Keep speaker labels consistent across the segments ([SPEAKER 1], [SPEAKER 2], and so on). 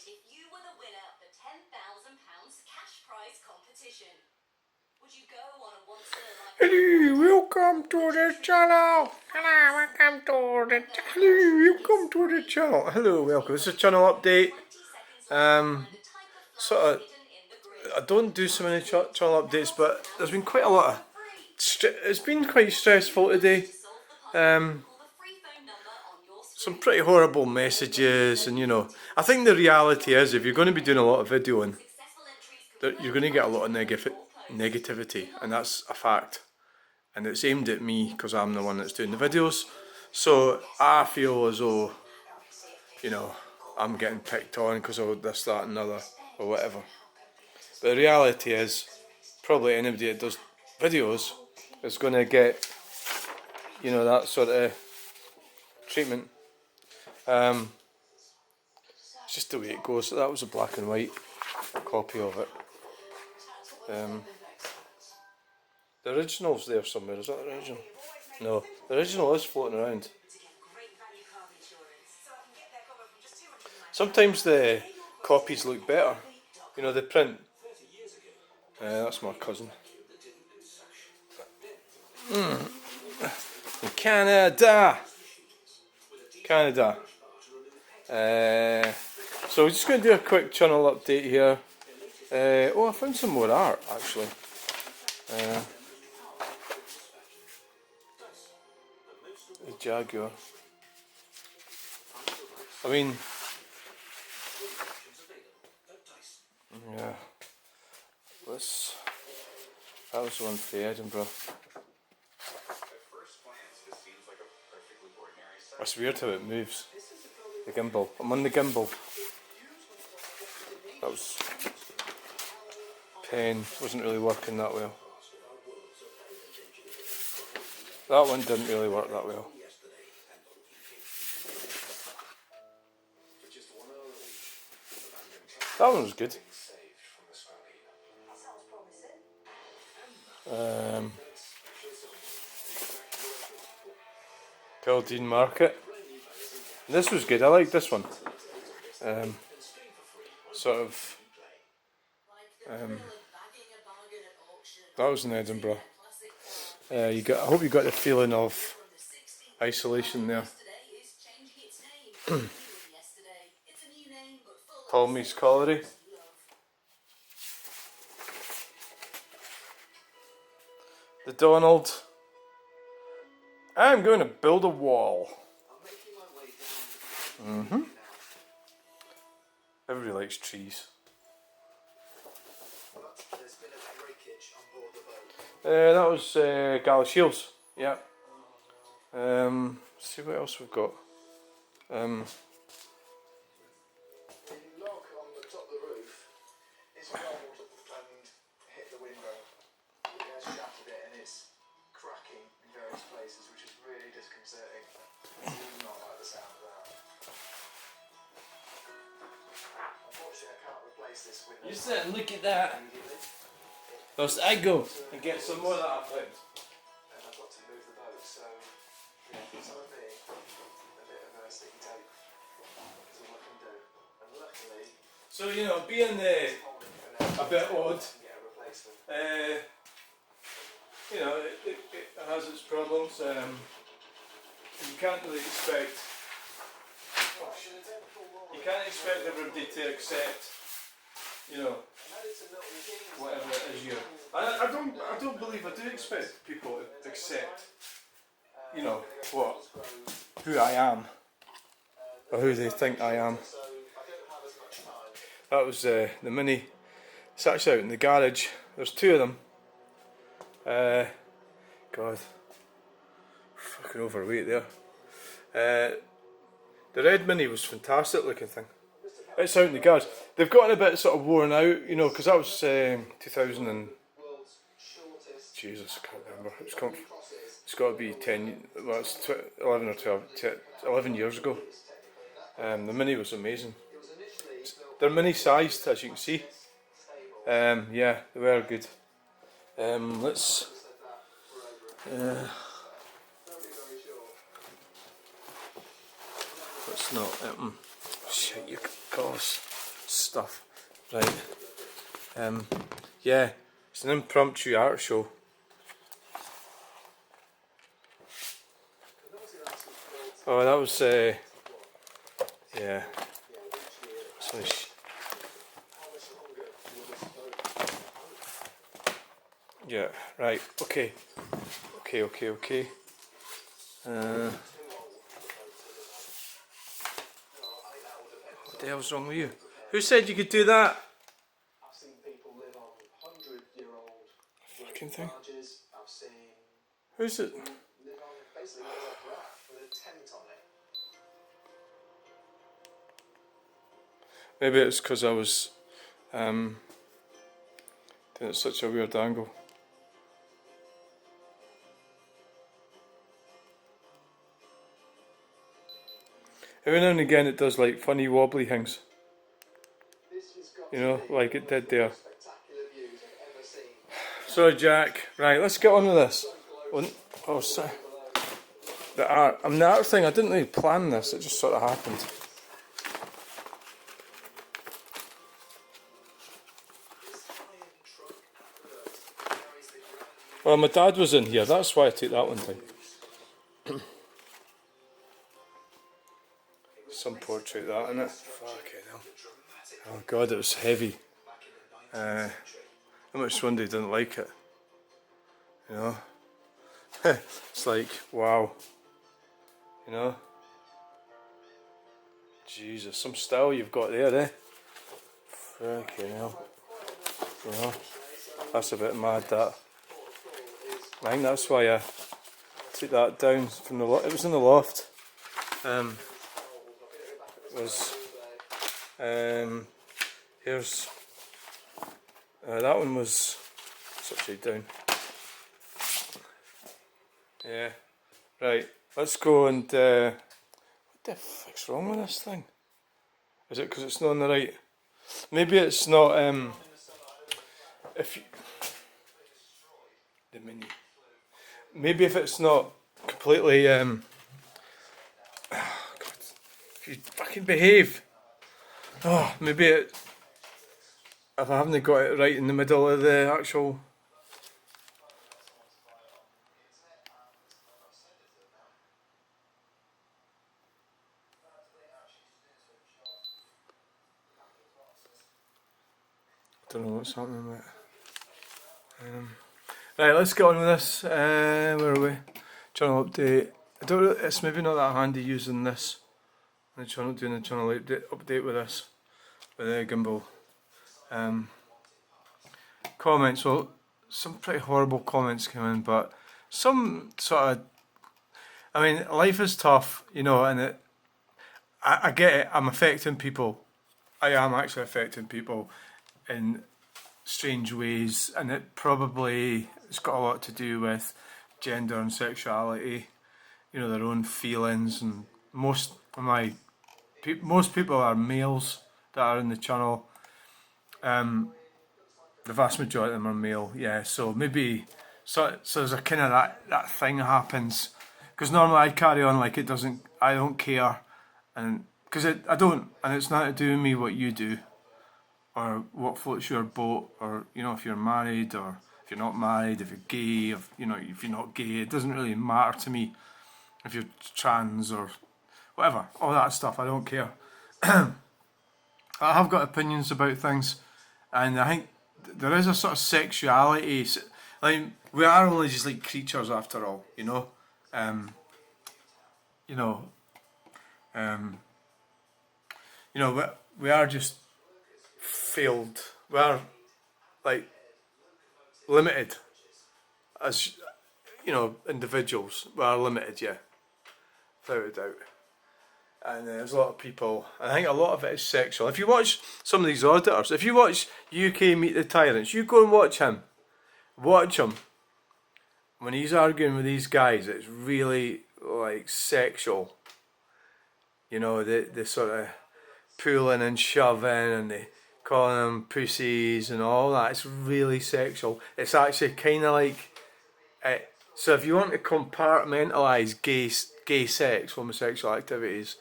[SPEAKER 1] if you were the winner of the £10,000 cash prize competition? Would you go on a once-in-a-lifetime?
[SPEAKER 2] Hello, welcome to the channel. Hello, welcome to the channel. Hello, welcome. This is a channel update. Sort of, I don't do so many channel updates, but there's been quite a lot of. It's been quite stressful today. Some pretty horrible messages, and I think the reality is, if you're going to be doing a lot of videoing, that you're going to get a lot of negativity, and that's a fact. And it's aimed at me because I'm the one that's doing the videos. So I feel as though, I'm getting picked on because of this, that, and other, or whatever. But the reality is, probably anybody that does videos is going to get, that sort of treatment. It's just the way it goes. So that was a black and white copy of it. The original's there somewhere. Is that the original? No, the original is floating around. Sometimes the copies look better. The print. That's my cousin. Canada. So we're just going to do a quick channel update here. I found some more art actually. The Jaguar. I mean, yeah. That was the one for Edinburgh. It's weird how it moves. The gimbal. I'm on the gimbal. That was pen wasn't really working that well. That one didn't really work that well. That one was good. Kildine Market. This was good. I like this one. That was in Edinburgh. I hope you got the feeling of isolation there. Tommy's Colliery. The Donald. I'm going to build a wall. Everybody likes trees. That was Gala Shields. Yeah. See what else we've got.
[SPEAKER 3] The lock on the top of the roof is rolled and hit the window. It has shattered it and it's cracking in various places, which is really disconcerting. I do not like the sound of that. Unfortunately, I can't replace this window.
[SPEAKER 2] You sit and look at that. Thus I go and get some more that I found.
[SPEAKER 3] And I've got to move the boat, so it's going to be a bit of a sticky tape. That's all I can do. And luckily,
[SPEAKER 2] So being a bit odd, it has its problems. You can't really expect. You can't expect everybody to accept. Whatever it is you. I don't believe I do expect people to accept. Who I am, or who they think I am. That was the Mini. It's actually out in the garage. There's two of them. God, fucking overweight there. The red Mini was fantastic looking thing. It's out in the garage. They've gotten a bit sort of worn out, because that was 2000 and Jesus, I can't remember. It's got to be 11 or 12, 11 years ago. The Mini was amazing. They're mini sized, as you can see. Yeah, they were good. Let's not. Shit, you course. stuff. Right. Yeah, it's an impromptu art show. Oh, that was yeah. So yeah, right. Okay. What the hell's wrong with you? Who said you could do that?
[SPEAKER 3] I've seen people live on 100-year-old
[SPEAKER 2] Fucking thing.
[SPEAKER 3] barges. I've seen
[SPEAKER 2] Who's it?
[SPEAKER 3] live on basically what is like a raft with a tent on it.
[SPEAKER 2] Maybe it's because I was doing it at such a weird angle. Every now and again it does like funny wobbly things. You know, like it did there. Sorry, Jack. Right, let's get on with this. Oh, sorry. The art thing, I didn't really plan this, it just sort of happened. Well, my dad was in here, that's why I took that one down. Some portrait that, innit? Fucking hell. Oh god, it was heavy. How much one day didn't like it? You know? It's like, wow. You know? Jesus, some style you've got there, eh? Fucking hell. You know? That's a bit mad, that. I think that's why I took that down from the loft. It was in the loft. Here's that one was upside down. Yeah, right. Let's go and what the fuck's wrong with this thing? Is it because it's not on the right? Maybe it's not. If you, the mini. Maybe if it's not completely. God, if you fucking behave. Oh, maybe it. If I haven't got it right in the middle of the actual. I don't know what's happening with it. Right, let's get on with this. Where are we? Channel update. I don't. It's maybe not that handy using this. The channel doing the channel update with this, with the gimbal. Comments. Well, some pretty horrible comments came in, but some sort of. I mean, life is tough, you know, and I get it. I'm affecting people. I am actually affecting people in strange ways, and it's got a lot to do with gender and sexuality, you know, their own feelings, and most people are males that are in the channel. The vast majority of them are male, yeah, so maybe so there's a kind of that thing happens, because normally I carry on like I don't care, and because I don't, and it's not to do with me what you do or what floats your boat, or you know, if you're married or if you're not married, if you're gay, if you know, if you're not gay, it doesn't really matter to me. If you're trans or whatever, all that stuff, I don't care. I have got opinions about things, and I think there is a sort of sexuality. Like, we are only just like creatures after all, you know. We are just failed. We are like limited as, you know, individuals. We are limited, yeah, without a doubt. And there's a lot of people, I think a lot of it is sexual. If you watch some of these auditors, if you watch UK Meet the Tyrants, you go and watch him. Watch him. When he's arguing with these guys, it's really like sexual. You know, the sort of pulling and shoving and the calling them pussies and all that. It's really sexual. It's actually kind of like, so if you want to compartmentalise gay sex, homosexual activities,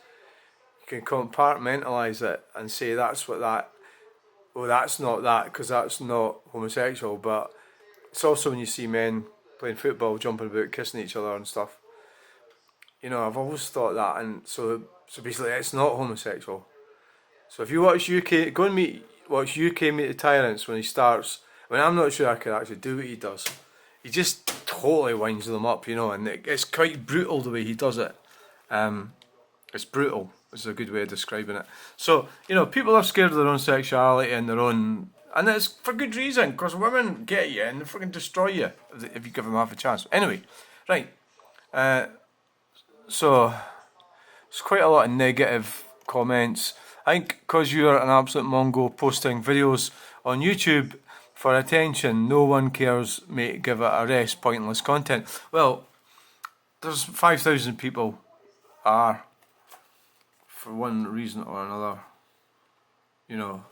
[SPEAKER 2] you can compartmentalise it and say that's what that well, that's not that because that's not homosexual, but it's also when you see men playing football, jumping about, kissing each other and stuff. You know, I've always thought that, and so basically it's not homosexual. So if you watch UK, go and watch UK Meet the Tyrants when he starts. I mean, I'm not sure I could actually do what he does. He just totally winds them up, you know, and it's quite brutal the way he does it. It's brutal. Is a good way of describing it. So, you know, people are scared of their own sexuality and their own, and it's for good reason, because women get you and they fucking destroy you if you give them half a chance. Anyway, right. So there's quite a lot of negative comments. I think because you're an absolute mongo posting videos on YouTube for attention, no one cares, mate, give it a rest, pointless content. Well, there's 5,000 people are, for one reason or another, you know,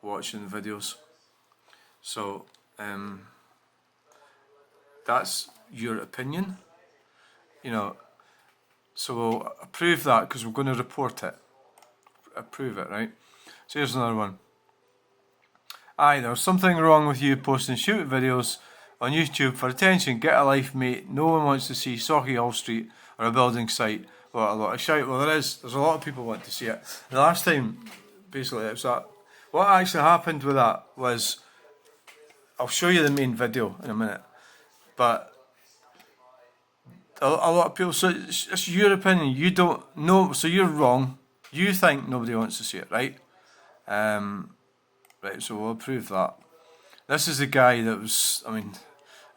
[SPEAKER 2] watching the videos. So, that's your opinion, you know. So we'll approve that because we're going to report it. Approve it, right? So here's another one. Aye, there's something wrong with you posting shoot videos on YouTube for attention. Get a life, mate. No one wants to see Socky Hall Street or a building site. What a lot of shite. Well, there's a lot of people want to see it. The last time, basically, it was that. What actually happened with that was, I'll show you the main video in a minute, but a lot of people, so it's your opinion, you don't know, so you're wrong. You think nobody wants to see it, right? Right, so we'll approve that. This is the guy that was, I mean,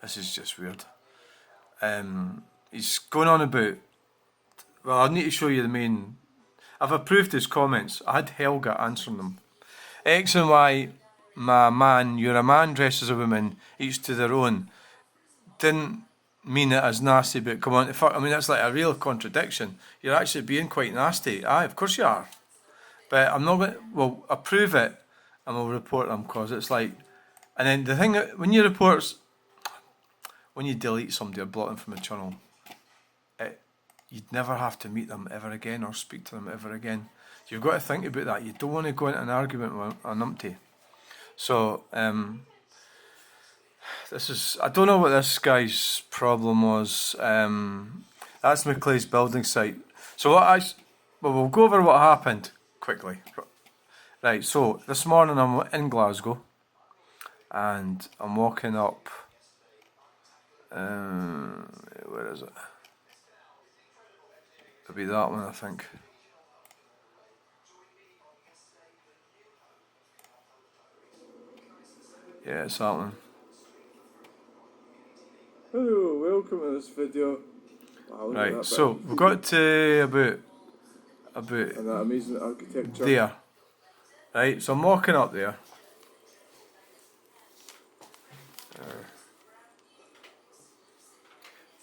[SPEAKER 2] this is just weird. He's going on about, well, I need to show you the main, I've approved his comments. I had Helga answering them. X and Y, my man, you're a man dressed as a woman, each to their own. Didn't mean it as nasty, but come on, I mean, that's like a real contradiction. You're actually being quite nasty. Aye, of course you are. But I'm not going to, well, approve it and we'll report them, because it's like, and then the thing, when you delete somebody or block them from a channel, you'd never have to meet them ever again or speak to them ever again. You've got to think about that. You don't want to go into an argument with an numpty. So, this is, I don't know what this guy's problem was. That's McClay's building site. So well, we'll go over what happened quickly. Right, so this morning I'm in Glasgow and I'm walking up, where is it? It'll be that one, I think. Yeah, it's that one. Hello, welcome to this video. Wow, right, so we've got to about and that amazing architecture there. Right, so I'm walking up there.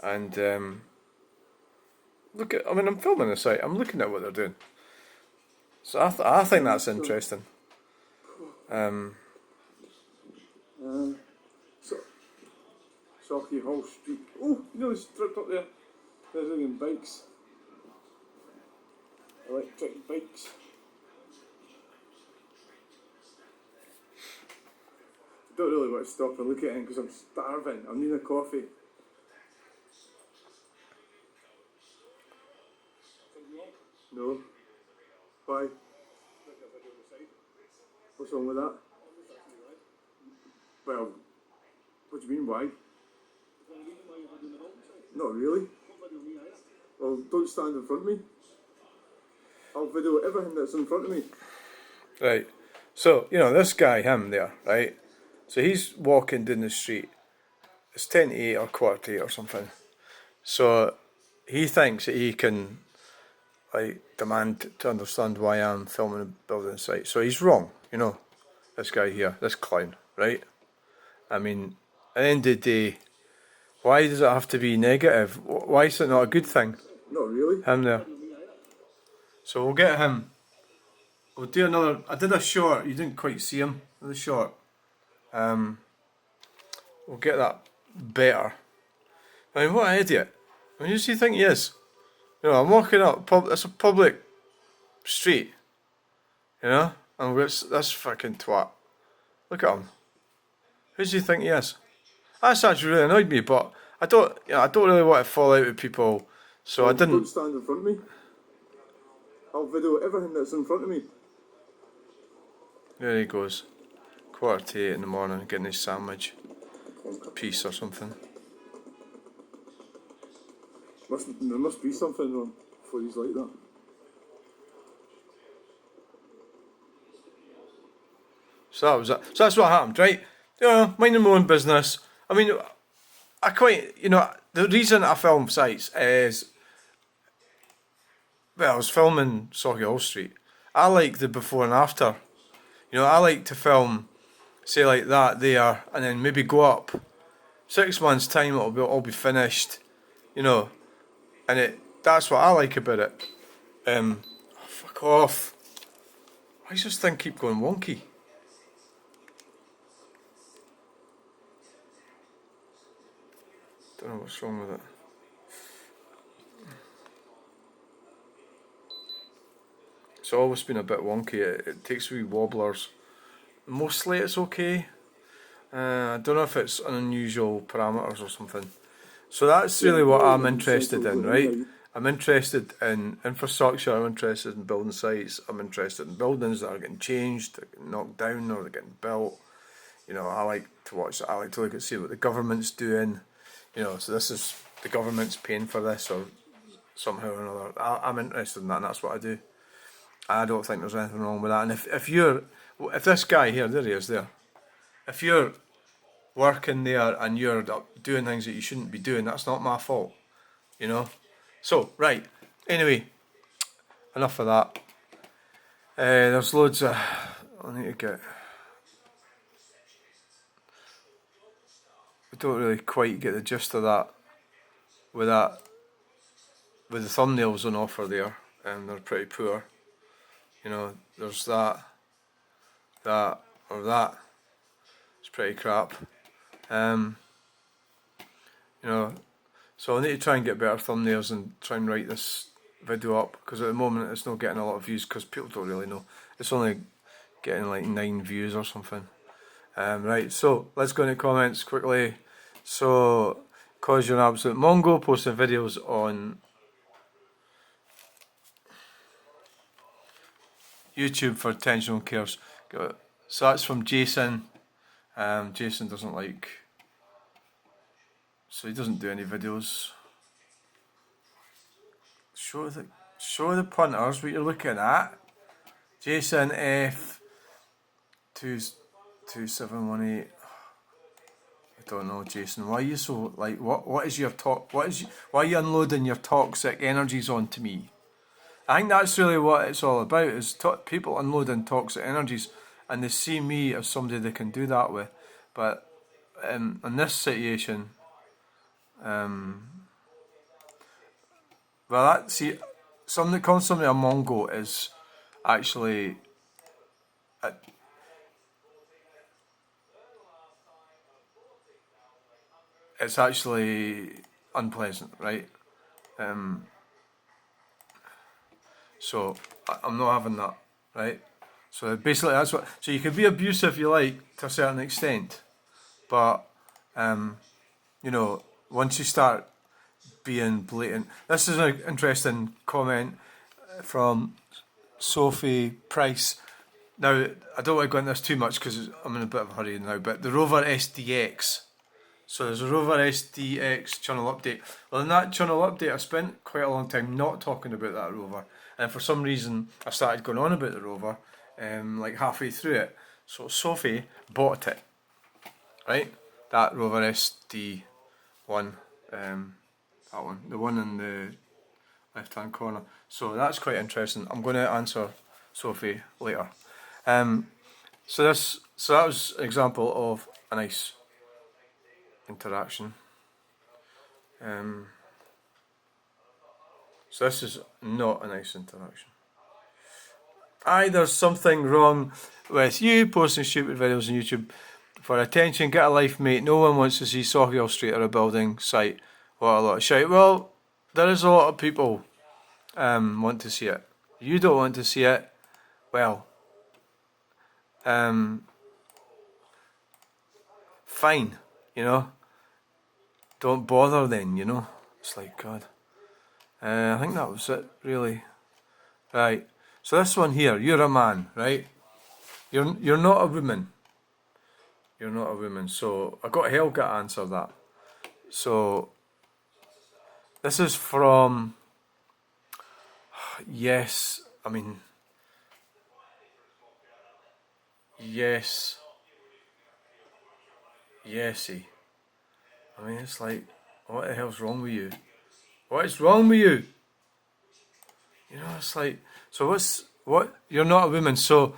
[SPEAKER 2] And look at, I mean, I'm filming the site. I'm looking at what they're doing. So I think that's interesting. Socky Hall Street. Oh, you know, it's tripped up there. There's even bikes. Electric bikes. I don't really want to stop and look at it because I'm starving. I need a coffee. No. Why? What's wrong with that? Well, what do you mean, why? Not really. Well, don't stand in front of me. I'll video everything that's in front of me. Right. So, you know, this guy, him there, right? So he's walking down the street. It's 10 to 8 or quarter to 8 or something. So he thinks that he can, like, demand to understand why I'm filming a building site. So he's wrong, you know, this guy here, this clown, right? I mean, at the end of the day, why does it have to be negative? Why is it not a good thing? Not really. Him there. So we'll get him. We'll do another. I did a short. You didn't quite see him in the short. We'll get that better. I mean, what an idiot. I mean, who does he think he is? You know, I'm walking up. It's a public street. You know, And this fucking twat. Look at him. Who do you think he is? That's actually really annoyed me, but I don't really want to fall out with people, so I didn't.
[SPEAKER 4] Don't stand in front of me. I'll video everything that's in front of me.
[SPEAKER 2] There he goes. 7:45 in the morning, getting his sandwich. Piece or something.
[SPEAKER 4] There must be something wrong before he's like that.
[SPEAKER 2] So that was it. So that's what happened, right? Minding my own business. I mean, the reason I film sites is, well, I was filming Sauchiehall Street. I like the before and after. I like to film, say like that there, and then maybe go up. 6 months time, it'll all be finished, and that's what I like about it. Fuck off. Why does this thing keep going wonky? Don't know what's wrong with it. It's always been a bit wonky. It takes wee wobblers. Mostly it's okay. I don't know if it's an unusual parameters or something. So that's really what I'm interested in, right? I'm interested in infrastructure, I'm interested in building sites, I'm interested in buildings that are getting changed, they're getting knocked down or they're getting built. I like to watch it, I like to look and see what the government's doing. So this is, the government's paying for this or somehow or another. I'm interested in that, and that's what I do. I don't think there's anything wrong with that. And if this guy here, there he is there, if you're working there and you're doing things that you shouldn't be doing, that's not my fault, So, right, anyway, enough of that. There's loads of, I need to get, we don't really quite get the gist of that, with the thumbnails on offer there, and they're pretty poor. There's that, or that. It's pretty crap. So I need to try and get better thumbnails and try and write this video up, because at the moment it's not getting a lot of views because people don't really know. It's only getting like 9 views or something. Right, so let's go into comments quickly. So, cause you're an absolute Mongo, posting videos on YouTube for attentional cares. So that's from Jason. Jason doesn't like, so he doesn't do any videos. Show the punters what you're looking at. Jason F 2718. I don't know, Jason. Why are you so like? What is your talk? Why are you unloading your toxic energies onto me? I think that's really what it's all about. Is people unloading toxic energies, and they see me as somebody they can do that with. But in this situation, something that calls somebody a Mongo is actually it's actually unpleasant, right? So I'm not having that, right? So basically that's what. So you can be abusive if you like to a certain extent, but once you start being blatant. This is an interesting comment from Sophie Price. Now, I don't want to go into this too much because I'm in a bit of a hurry now, but the Rover SDX. So there's a Rover SDX Chunel update. Well, in that Chunel update, I spent quite a long time not talking about that Rover. And for some reason, I started going on about the Rover, like halfway through it. So Sophie bought it, right? That Rover SD1, that one, the one in the left-hand corner. So that's quite interesting. I'm going to answer Sophie later. So that was an example of a nice interaction. So this is not a nice interaction. There's something wrong with you posting stupid videos on YouTube for attention. Get a life, mate. No one wants to see Sauchiehall Street or a building site. What a lot of shite. Well, there is a lot of people want to see it. You don't want to see it. Well, fine, you know. Don't bother then, you know. It's like, God. I think that was it, really. Right. So this one here, you're a man, right? You're not a woman. You're not a woman. So I got Helga to answer that. So this is from yes. I mean yes. Yesy. I mean it's like, what the hell's wrong with you? What is wrong with you? You know, it's like, so what? You're not a woman. So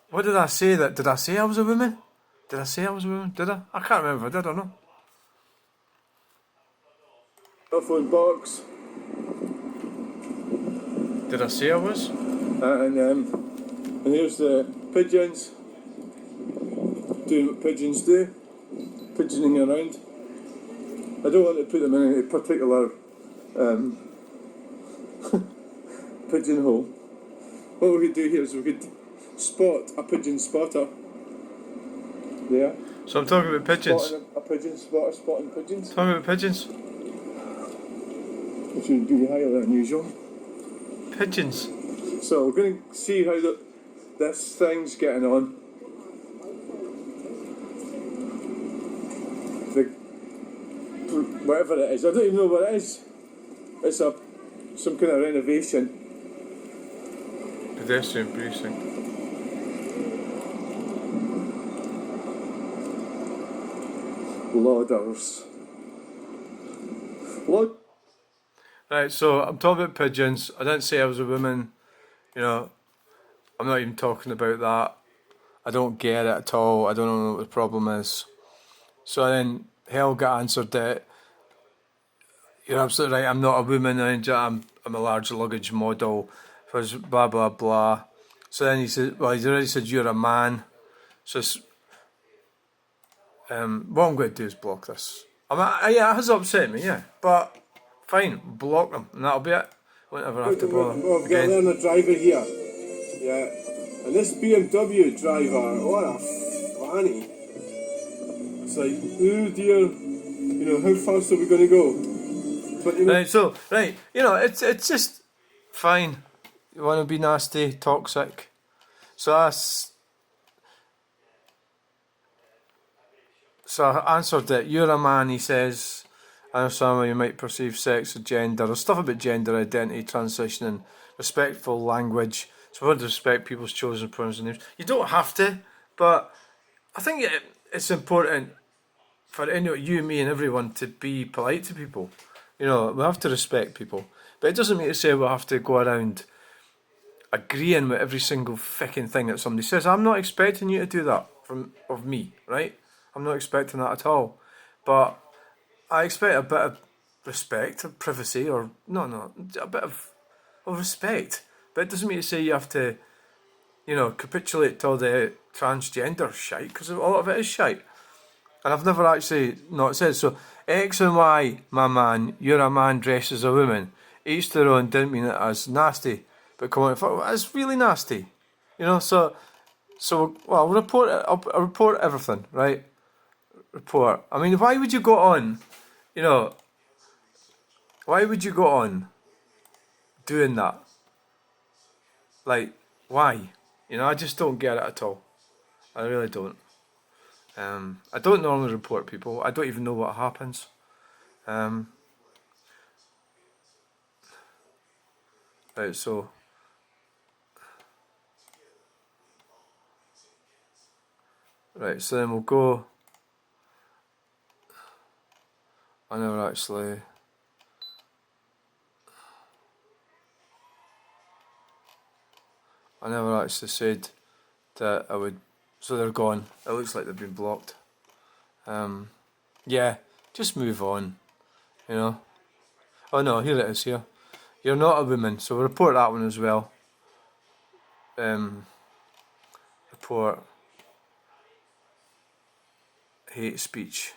[SPEAKER 2] what did I say? Did I say I was a woman? Did I say I was a woman? Did I? I can't remember if I did or not.
[SPEAKER 4] Telephone box.
[SPEAKER 2] Did I say I was?
[SPEAKER 4] And here's the pigeons. Doing what pigeons do. Pigeoning around. I don't want to put them in a particular pigeonhole. What we could do here is we could spot a pigeon spotter. There.
[SPEAKER 2] So I'm talking about pigeons.
[SPEAKER 4] Spotting a pigeon spotter, spotting pigeons.
[SPEAKER 2] Talking about pigeons.
[SPEAKER 4] Which would be highly unusual.
[SPEAKER 2] Pigeons.
[SPEAKER 4] So we're going to see how this thing's getting on. Whatever it is, I don't even know what it is. It's some kind of renovation.
[SPEAKER 2] Pedestrian precinct.
[SPEAKER 4] Ladders.
[SPEAKER 2] Right, so I'm talking about pigeons. I didn't say I was a woman. You know, I'm not even talking about that. I don't get it at all. I don't know what the problem is. So then Helga answered it. You're absolutely right. I'm not a woman. I'm a large luggage model. Was blah blah blah. So then he said, well, he's already said you're a man. So it's, what I'm going to do is block this. Yeah, it has upset me, yeah, but fine, block them, and that'll be it. Won't ever have to bother
[SPEAKER 4] We've got
[SPEAKER 2] again.
[SPEAKER 4] a driver here. Yeah. And this BMW driver, what a fanny. It's like, oh dear, you know, how fast are we going to go? But, you know,
[SPEAKER 2] Right, you know, it's just fine. You want to be nasty, toxic. So I answered it. You're a man, he says. I understand how you might perceive sex or gender, or stuff about gender identity, transitioning, respectful language. So we want to respect people's chosen pronouns and names. You don't have to, but I think it's important for you, me, and everyone to be polite to people. You know, we have to respect people, but it doesn't mean to say we have to go around agreeing with every single fucking thing that somebody says. I'm not expecting you to do that of me, right? I'm not expecting that at all, but I expect a bit of respect or privacy, or no, a bit of respect. But it doesn't mean to say you have to, you know, capitulate to all the transgender shite, because a lot of it is shite. And I've never actually not said so. X and Y, my man, you're a man dressed as a woman. Each their own, didn't mean it as nasty, but come on, it's really nasty, you know. So well, I'll report it. I'll report everything, right? Report. I mean, why would you go on? You know, why would you go on doing that? Like, why? You know, I just don't get it at all. I really don't. I don't normally report people. I don't even know what happens. Right, so. Right, so then we'll go. I never actually. Said that I would. So they're gone. It looks like they've been blocked. Yeah, just move on. You know. Oh no, here it is. Here, you're not a woman, so we'll report that one as well. Report hate speech.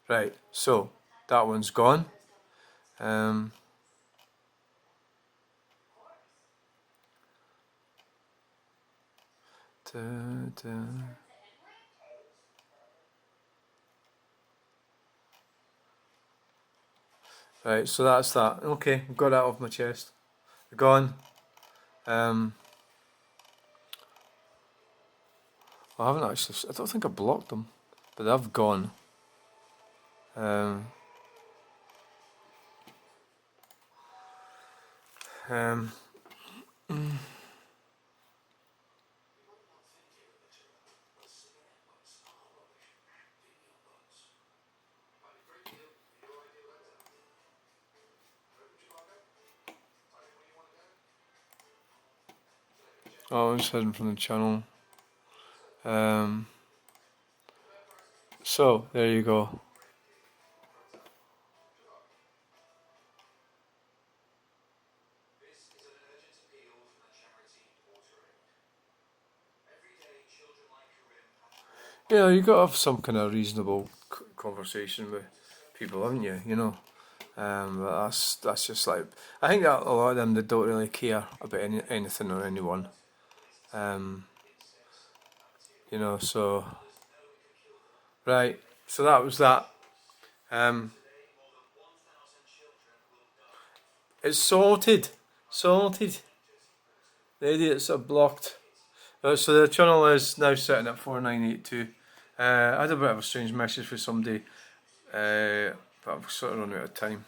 [SPEAKER 2] Right, so that one's gone. Right, so that's that. Okay, got that off my chest. Gone. I haven't actually. I don't think I blocked them, but they've gone. Um, um, oh, I'm just heading from the channel. So there you go.
[SPEAKER 3] This is an urgent appeal from the charity Water Aid. Every day, children like Karim have to walk.
[SPEAKER 2] Yeah, you got to have some kind of reasonable conversation with people, haven't you? You know. But that's just like, I think that a lot of them, they don't really care about anything or anyone. You know, so right. So that was that. It's sorted. Sorted. The idiots are blocked. So the channel is now sitting at 4982. I had a bit of a strange message for somebody, but I've sort of run out of time.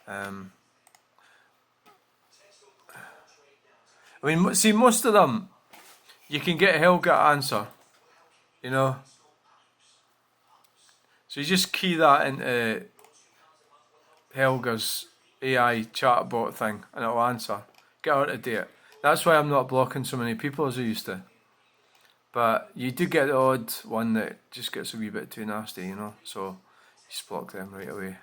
[SPEAKER 2] I mean, see, most of them, you can get Helga to answer, you know. So you just key that into Helga's AI chatbot thing and it'll answer. Get her to do it. That's why I'm not blocking so many people as I used to. But you do get the odd one that just gets a wee bit too nasty, you know. So you just block them right away.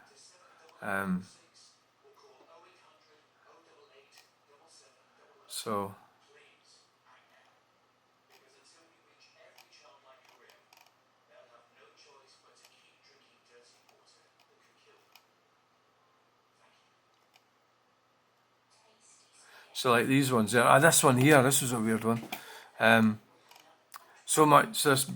[SPEAKER 2] So like these ones there. This one here, this was a weird one. So much this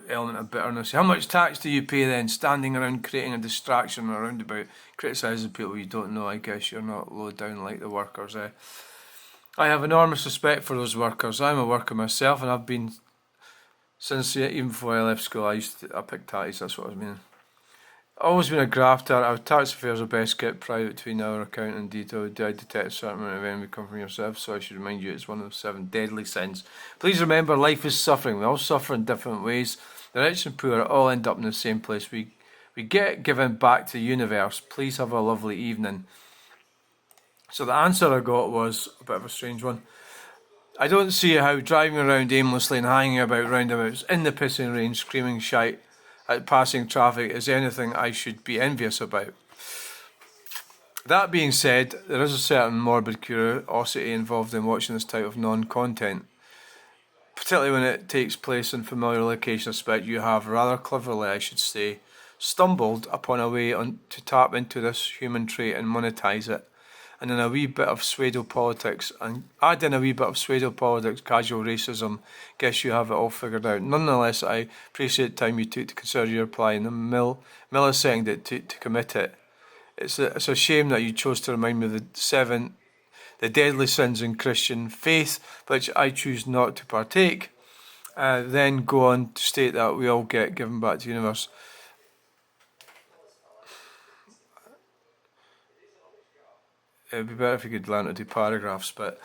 [SPEAKER 2] element of bitterness. How much tax do you pay then, standing around creating a distraction around about criticising people you don't know? I guess you're not low down like the workers. I have enormous respect for those workers. I'm a worker myself, and I've been since even before I left school. I picked taxis. That's what I was meaning. Always been a grafter. Our tax affairs are best kept private between our accountant and detail. Do I detect a certain amount of envy come from yourself? So I should remind you, it's one of the 7 deadly sins. Please remember, life is suffering. We all suffer in different ways. The rich and poor all end up in the same place. We get given back to the universe. Please have a lovely evening. So the answer I got was a bit of a strange one. I don't see how driving around aimlessly and hanging about roundabouts in the pissing rain, screaming shite at passing traffic is anything I should be envious about. That being said, there is a certain morbid curiosity involved in watching this type of non-content, particularly when it takes place in familiar locations. I suspect you have, rather cleverly I should say, stumbled upon a way to tap into this human trait and monetize it. And in a wee bit of pseudo politics, and add in a wee bit of pseudo politics, casual racism, guess you have it all figured out. Nonetheless, I appreciate the time you took to consider your reply and the millisecond it took to commit it. It's a shame that you chose to remind me of the deadly sins in Christian faith, which I choose not to partake. Then go on to state that we all get given back to the universe. It would be better if you could learn to do paragraphs, but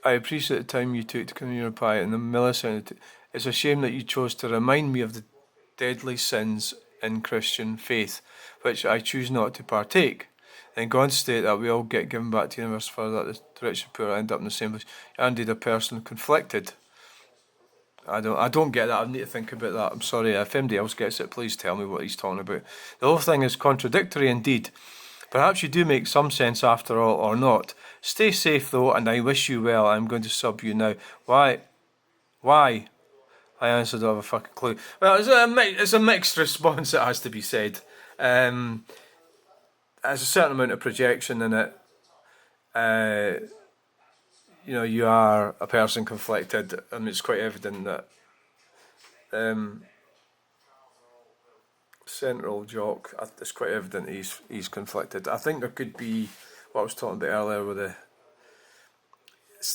[SPEAKER 2] I appreciate the time you took to come your reply and the millisecond. It's a shame that you chose to remind me of the deadly sins in Christian faith, which I choose not to partake. Then go on to state that we all get given back to the universe, for that the rich and poor end up in the same place. You're indeed a person conflicted. I don't get that. I need to think about that. I'm sorry. If anybody else gets it, please tell me what he's talking about. The whole thing is contradictory indeed. Perhaps you do make some sense after all, or not. Stay safe though, and I wish you well. I'm going to sub you now. Why? I honestly don't have a fucking clue. Well, it's a mixed response, it has to be said. There's a certain amount of projection in it. you know, you are a person conflicted. I mean, it's quite evident that Central Jock, it's quite evident he's conflicted. I think there could be what I was talking about earlier with the,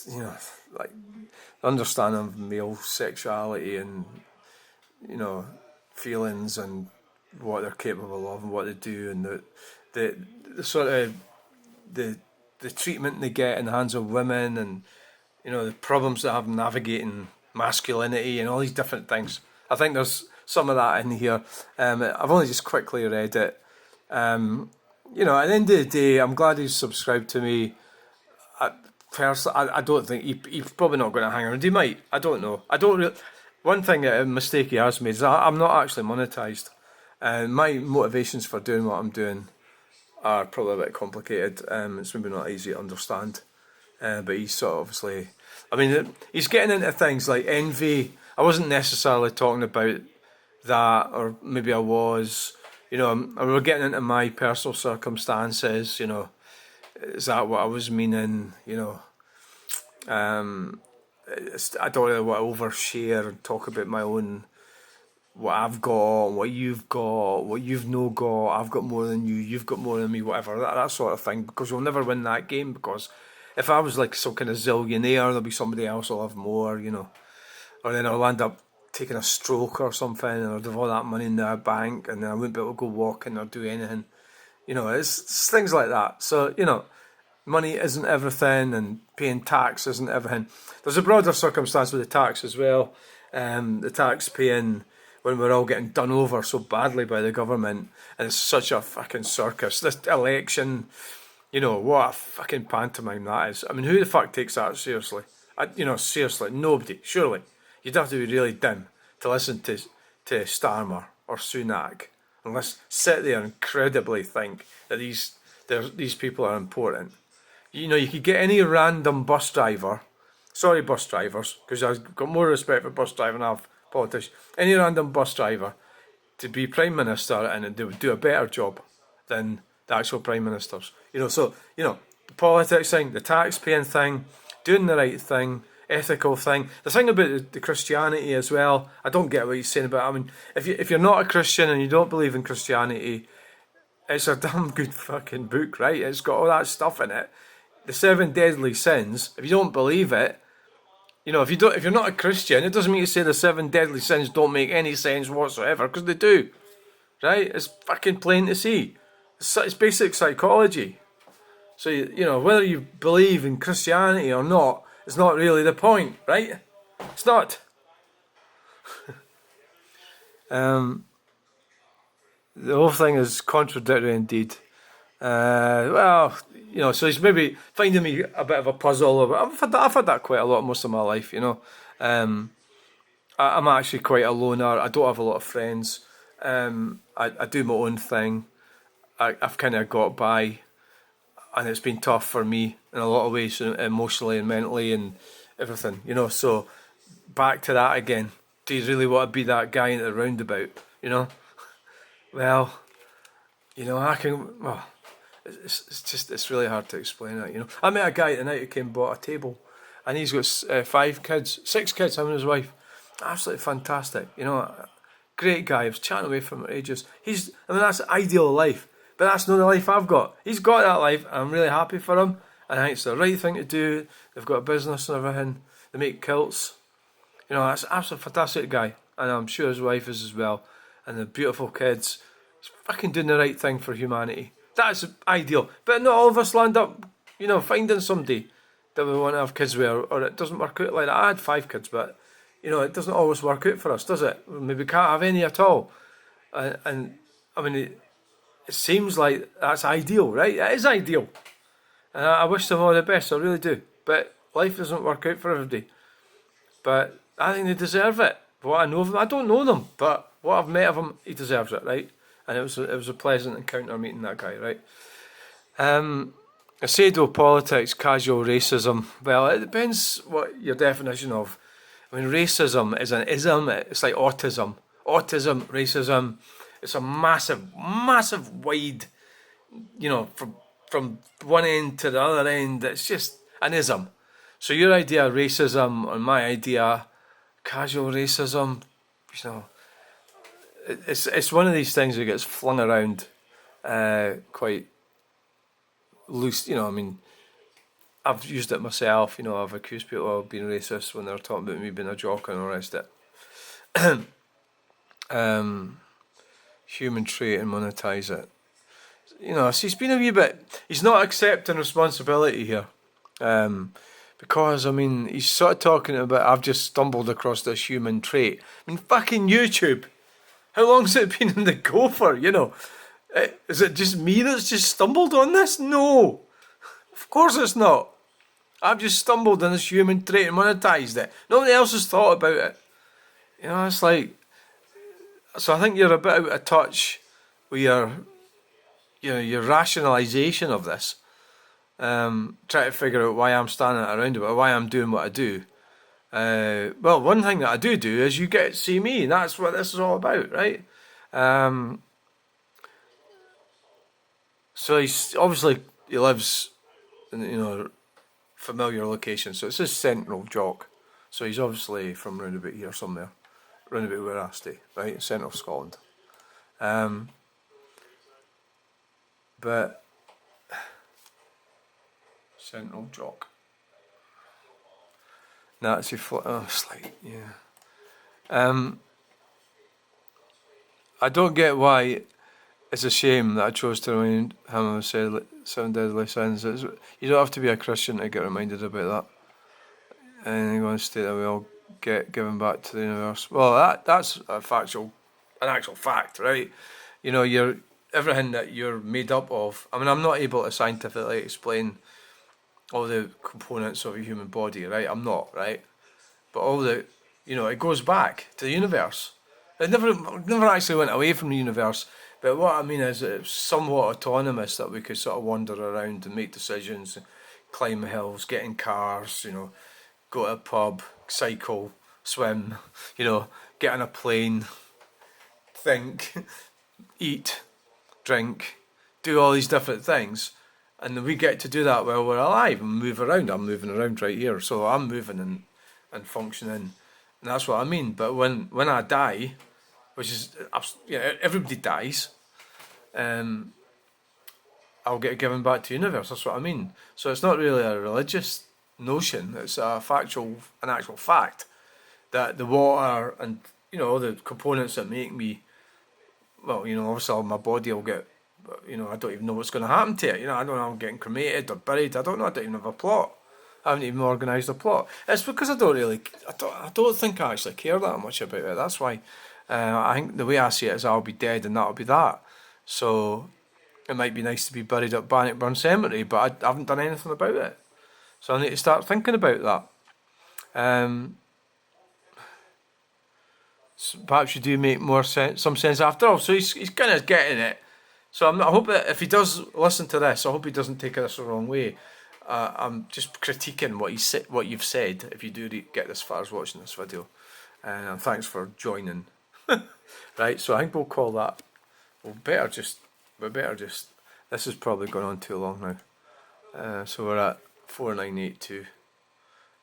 [SPEAKER 2] you know, like understanding of male sexuality and, you know, feelings and what they're capable of and what they do, and the sort of the treatment they get in the hands of women, and, you know, the problems they have navigating masculinity and all these different things. I think there's some of that in here. I've only just quickly read it. You know, at the end of the day, I'm glad he's subscribed to me. I don't think he's probably not going to hang around. He might. I don't know. I don't really. One thing, a mistake he has made is I'm not actually monetized. My motivations for doing what I'm doing are probably a bit complicated. It's maybe not easy to understand. But he's sort of obviously, I mean, he's getting into things like envy. I wasn't necessarily talking about that, or maybe I was. You know, we were getting into my personal circumstances. You know, is that what I was meaning? You know, I don't really want to overshare and talk about my own, what I've got, what you've got, what you've no got. I've got more than you, you've got more than me, whatever, that sort of thing. Because you'll never win that game. Because if I was like some kind of zillionaire, there'll be somebody else who'll have more. You know, or then I'll end up taking a stroke or something, and I'll have all that money in the bank, and then I wouldn't be able to go walking or do anything. You know, it's things like that. So, you know, money isn't everything, and paying tax isn't everything. There's a broader circumstance with the tax as well. The tax paying when we're all getting done over so badly by the government, and it's such a fucking circus. This election, you know, what a fucking pantomime that is. I mean, who the fuck takes that seriously? You know, seriously, nobody, surely. You'd have to be really dim to listen to Starmer or Sunak, unless sit there and credibly think that these people are important. You know, you could get any random bus driver, sorry bus drivers, because I've got more respect for bus drivers than I have politicians, any random bus driver to be Prime Minister, and they would do a better job than the actual Prime Ministers. You know, so, you know, the politics thing, the tax paying thing, doing the right thing, ethical thing. The thing about the Christianity as well, I don't get what he's saying about it. I mean, if you're not a Christian and you don't believe in Christianity, it's a damn good fucking book, right? It's got all that stuff in it. The 7 deadly sins. If you don't believe it, you know, if you're not a Christian, it doesn't mean to say the 7 deadly sins don't make any sense whatsoever, because they do, right? It's fucking plain to see. It's basic psychology. So, you know, whether you believe in Christianity or not, it's not really the point, right? It's not. The whole thing is contradictory indeed. Well, you know, so he's maybe finding me a bit of a puzzle. I've had that quite a lot most of my life, you know. I'm actually quite a loner. I don't have a lot of friends. I do my own thing. I've kind of got by. And it's been tough for me in a lot of ways, emotionally and mentally and everything, you know. So back to that again. Do you really want to be that guy in the roundabout, you know? Well, you know, it's really hard to explain that, you know. I met a guy tonight who came and bought a table, and he's got 6 kids, him and his wife. Absolutely fantastic, you know. Great guy. I was chatting away from him for ages. That's ideal life. But that's not the life I've got. He's got that life, and I'm really happy for him. And I think it's the right thing to do. They've got a business and everything. They make kilts. You know, that's an absolutely fantastic guy. And I'm sure his wife is as well. And the beautiful kids. He's fucking doing the right thing for humanity. That's ideal. But not all of us land up, you know, finding somebody that we want to have kids with, or it doesn't work out like that. I had 5 kids, but, you know, it doesn't always work out for us, does it? Maybe we can't have any at all. And I mean, it seems like that's ideal, right? It is ideal. And I wish them all the best, I really do. But life doesn't work out for everybody. But I think they deserve it. But what I know of them, I don't know them, but what I've met of him, he deserves it, right? And it was a pleasant encounter meeting that guy, right? Pseudo-politics, casual racism. Well, it depends what your definition of. I mean, racism is an ism. It's like autism. Autism, racism. It's a massive, wide, you know, from one end to the other end. It's just an ism. So your idea of racism and my idea casual racism, you know, it's one of these things that gets flung around quite loose. You know, I mean, I've used it myself. You know, I've accused people of being racist when they're talking about me being a jock and all the rest of it. Human trait and monetize it. You know, so he's been a wee bit. He's not accepting responsibility here. Because, I mean, he's sort of talking about, I've just stumbled across this human trait. I mean, fucking YouTube. How long's it been in the go for, you know? Is it just me that's just stumbled on this? No. Of course it's not. I've just stumbled on this human trait and monetized it. Nobody else has thought about it. You know, it's like... So I think you're a bit out of touch with your rationalisation of this. Try to figure out why I'm standing around about why I'm doing what I do. Well, one thing that I do is you get to see me, and that's what this is all about, right? So he lives in, you know, familiar location. So it's his central jock. So he's obviously from round about here somewhere, round about where I stay, right, central Scotland. But central jock. Nazi it's like, yeah. I don't get why it's a shame that I chose to remind him of 7 deadly sins. You don't have to be a Christian to get reminded about that. And you're going to state that we all get given back to the universe. Well, that's an actual fact, right? You know, everything that you're made up of. I mean, I'm not able to scientifically explain all the components of a human body, right? I'm not, right? But it goes back to the universe. It never actually went away from the universe. But what I mean is it's somewhat autonomous, that we could sort of wander around and make decisions, climb hills, get in cars, you know, go to a pub, cycle, swim, you know, get on a plane, think, eat, drink, do all these different things. And we get to do that while we're alive and move around. I'm moving around right here, so I'm moving and functioning, and that's what I mean. But when I die, which is, you know, everybody dies, I'll get given back to the universe. That's what I mean. So it's not really a religious notion. It's an actual fact that the water and, you know, the components that make me, well, you know, obviously my body will get, you know, I don't even know what's going to happen to it. You know, I don't know if I'm getting cremated or buried. I don't know. I don't even have a plot. I haven't even organised a plot. It's because I don't think I actually care that much about it. That's why I think the way I see it is I'll be dead and that'll be that. So it might be nice to be buried at Bannockburn Cemetery, but I haven't done anything about it. So I need to start thinking about that. So perhaps you do make some sense after all. So he's kind of getting it. So I hope that if he does listen to this, I hope he doesn't take this the wrong way. I'm just critiquing what you've said. If you do get this far as watching this video, and thanks for joining. Right, so I think we'll call that. We better just. This has probably gone on too long now. So we're at 4982.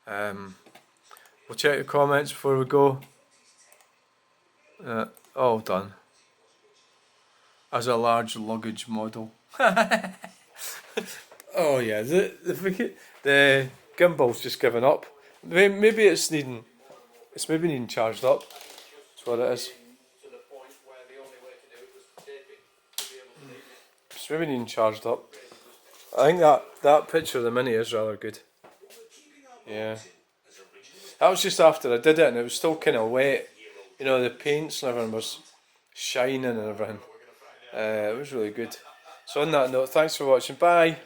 [SPEAKER 2] We'll check the comments before we go. All done. As a large luggage model. Oh yeah, the gimbal's just given up. Maybe it's needing charged up. That's what it is. It's maybe needing charged up. I think that picture of the Mini is rather good. Yeah. That was just after I did it and it was still kind of wet. You know, the paints and everything was shining and everything. It was really good. So on that note, thanks for watching. Bye.